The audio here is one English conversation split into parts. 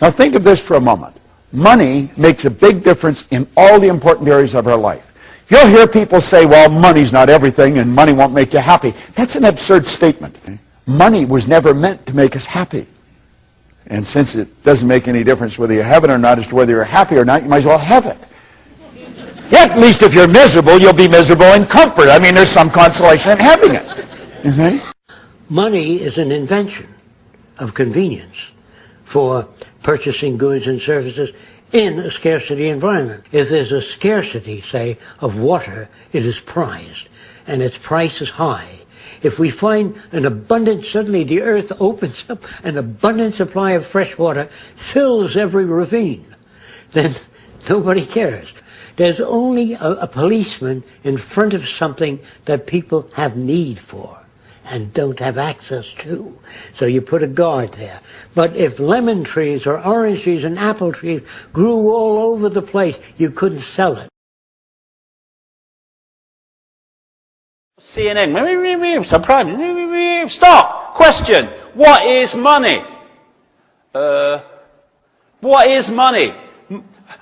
Now think of this for a moment. Money makes a big difference in all the important areas of our life. You'll hear people say, well, money's not everything and money won't make you happy. That's an absurd statement. Money was never meant to make us happy. And since it doesn't make any difference whether you have it or not as to whether you're happy or not, you might as well have it. Yet, at least if you're miserable, you'll be miserable in comfort. I mean, there's some consolation in having it. Mm-hmm. Money is an invention of convenience for purchasing goods and services in a scarcity environment. If there's a scarcity, say, of water, it is prized, and its price is high. If we find an abundant, suddenly the earth opens up, an abundant supply of fresh water fills every ravine, then nobody cares. There's only a policeman in front of something that people have need for and don't have access to. So you put a guard there. But if lemon trees or orange trees and apple trees grew all over the place, you couldn't sell it. CNN. Stop. Question. What is money? What is money?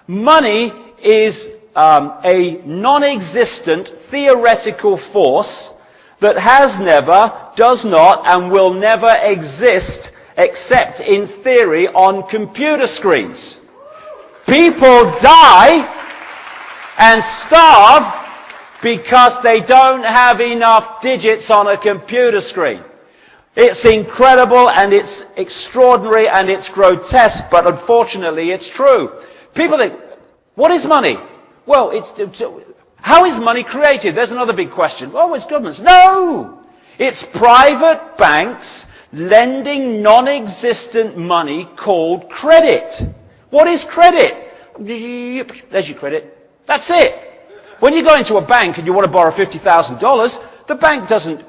Money is a non-existent theoretical force that has never, does not, and will never exist except in theory on computer screens. People die and starve because they don't have enough digits on a computer screen. It's incredible and it's extraordinary and it's grotesque, but unfortunately it's true. People think, what is money? Well, how is money created? There's another big question. Oh, it's governments. No! It's private banks lending non-existent money called credit. What is credit? There's your credit. That's it. When you go into a bank and you want to borrow $50,000, the bank doesn't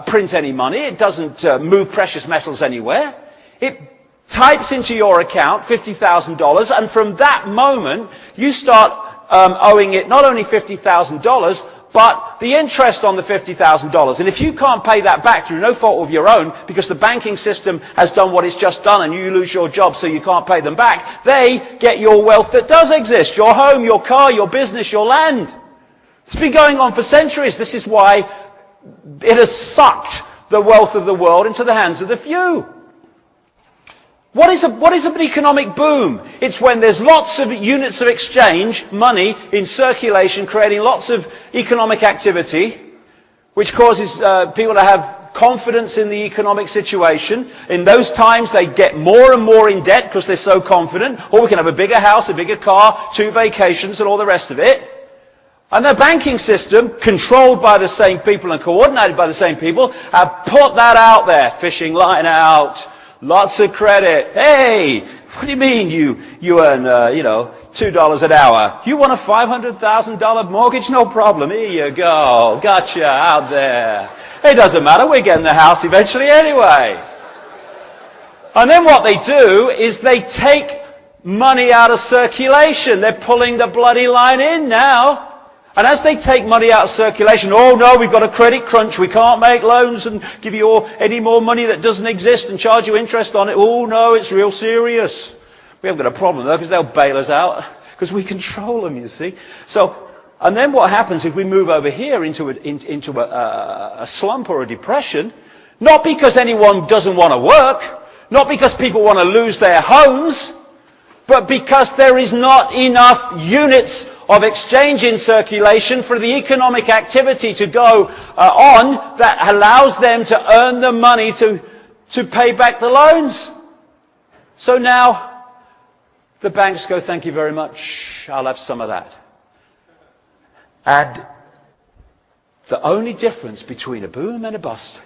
print any money. It doesn't move precious metals anywhere. It types into your account $50,000, and from that moment, you start owing it not only $50,000, but the interest on the $50,000. And if you can't pay that back through no fault of your own, because the banking system has done what it's just done and you lose your job so you can't pay them back, they get your wealth that does exist, your home, your car, your business, your land. It's been going on for centuries. This is why it has sucked the wealth of the world into the hands of the few. What is an economic boom? It's when there's lots of units of exchange, money, in circulation, creating lots of economic activity, which causes people to have confidence in the economic situation. In those times, they get more and more in debt because they're so confident. Or we can have a bigger house, a bigger car, 2 vacations, and all the rest of it. And the banking system, controlled by the same people and coordinated by the same people, have put that out there. Fishing line out. Lots of credit. Hey, what do you mean you earn, $2 an hour? You want a $500,000 mortgage? No problem. Here you go. Gotcha out there. It doesn't matter. We're getting the house eventually anyway. And then what they do is they take money out of circulation. They're pulling the bloody line in now. And as they take money out of circulation, oh no, we've got a credit crunch, we can't make loans and give you any more money that doesn't exist and charge you interest on it. Oh no, it's real serious. We haven't got a problem though, because they'll bail us out, because we control them, you see. So, and then what happens if we move over here into a slump or a depression, not because anyone doesn't want to work, not because people want to lose their homes, but because there is not enough units of exchange in circulation for the economic activity to go on that allows them to earn the money to pay back the loans. So now the banks go, thank you very much, I'll have some of that. And the only difference between a boom and a bust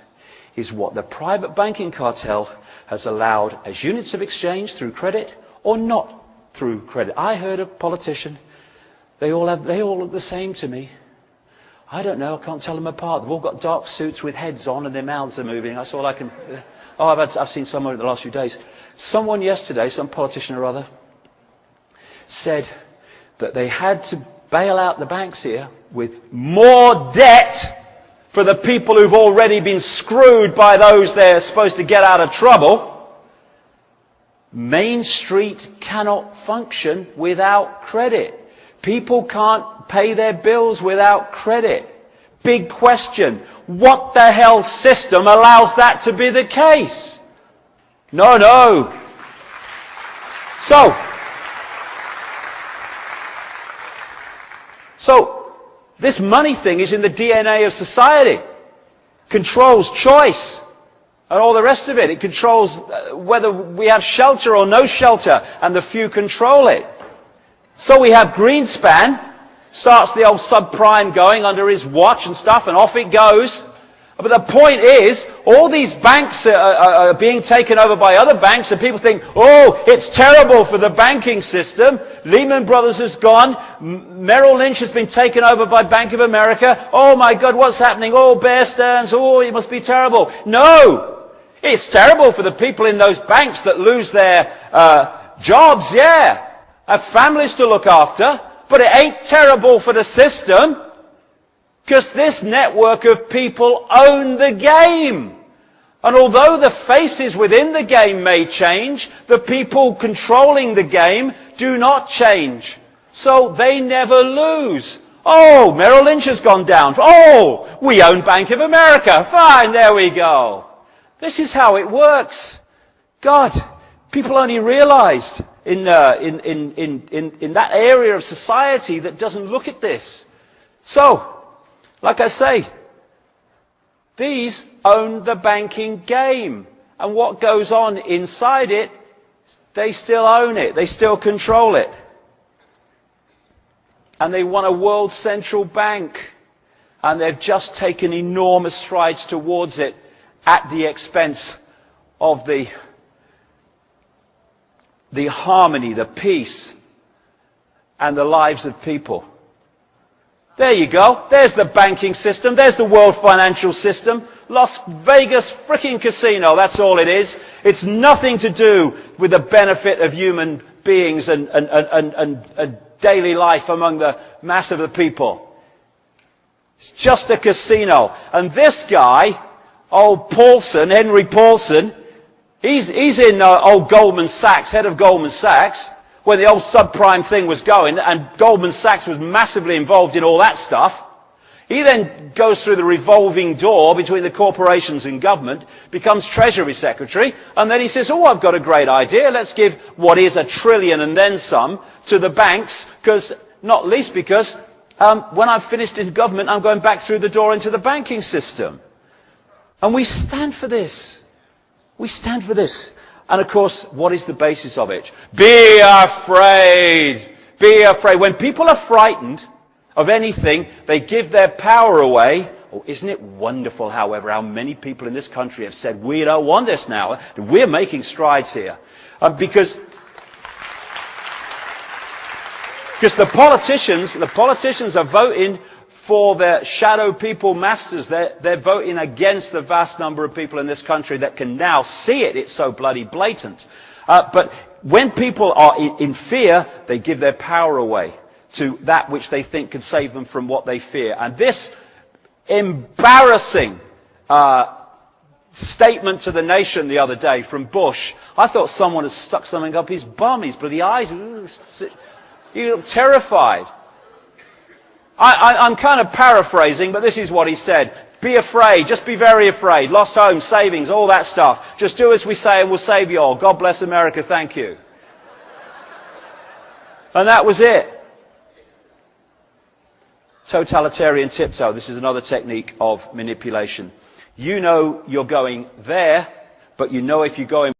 is what the private banking cartel has allowed as units of exchange through credit or not through credit. I heard a politician, they all look the same to me. I don't know, I can't tell them apart. They've all got dark suits with heads on and their mouths are moving. That's all I can... I've seen someone in the last few days. Someone yesterday, some politician or other, said that they had to bail out the banks here with more debt for the people who've already been screwed by those they're supposed to get out of trouble. Main Street cannot function without credit. People can't pay their bills without credit. Big question. What the hell system allows that to be the case? No, no. So this money thing is in the DNA of society. Controls choice and all the rest of it. It controls whether we have shelter or no shelter, and the few control it. So we have Greenspan, starts the old subprime going under his watch and stuff, and off it goes. But the point is, all these banks are being taken over by other banks, and people think, oh, it's terrible for the banking system. Lehman Brothers has gone. Merrill Lynch has been taken over by Bank of America. Oh my God, what's happening? Oh, Bear Stearns. Oh, it must be terrible. No, it's terrible for the people in those banks that lose their jobs, yeah. Have families to look after. But it ain't terrible for the system, because this network of people own the game. And although the faces within the game may change, the people controlling the game do not change. So they never lose. Oh, Merrill Lynch has gone down. Oh, we own Bank of America. Fine, there we go. This is how it works. God, people only realized in that area of society that doesn't look at this. So, like I say, these own the banking game. And what goes on inside it, they still own it. They still control it. And they want a world central bank. And they've just taken enormous strides towards it at the expense of the harmony, the peace, and the lives of people. There you go. There's the banking system. There's the world financial system. Las Vegas frickin' casino. That's all it is. It's nothing to do with the benefit of human beings and daily life among the mass of the people. It's just a casino. And this guy, old Paulson, Henry Paulson, he's in old Goldman Sachs, head of Goldman Sachs, when the old subprime thing was going, and Goldman Sachs was massively involved in all that stuff. He then goes through the revolving door between the corporations and government, becomes Treasury Secretary, and then he says, oh, I've got a great idea. Let's give what is $1 trillion and then some to the banks, not least because when I've finished in government, I'm going back through the door into the banking system. And we stand for this. We stand for this. And of course, what is the basis of it? Be afraid. Be afraid. When people are frightened of anything, they give their power away. Oh, isn't it wonderful, however, how many people in this country have said, we don't want this now. We're making strides here. Because the politicians are voting for their shadow people masters. They're voting against the vast number of people in this country that can now see it. It's so bloody blatant. But when people are in fear, they give their power away to that which they think can save them from what they fear. And this embarrassing statement to the nation the other day from Bush, I thought someone had stuck something up his bum, his bloody eyes. You look terrified. I'm kind of paraphrasing, but this is what he said. Be afraid, just be very afraid. Lost homes, savings, all that stuff. Just do as we say and we'll save you all. God bless America, thank you. And that was it. Totalitarian tiptoe. This is another technique of manipulation. You know you're going there, but you know if you go in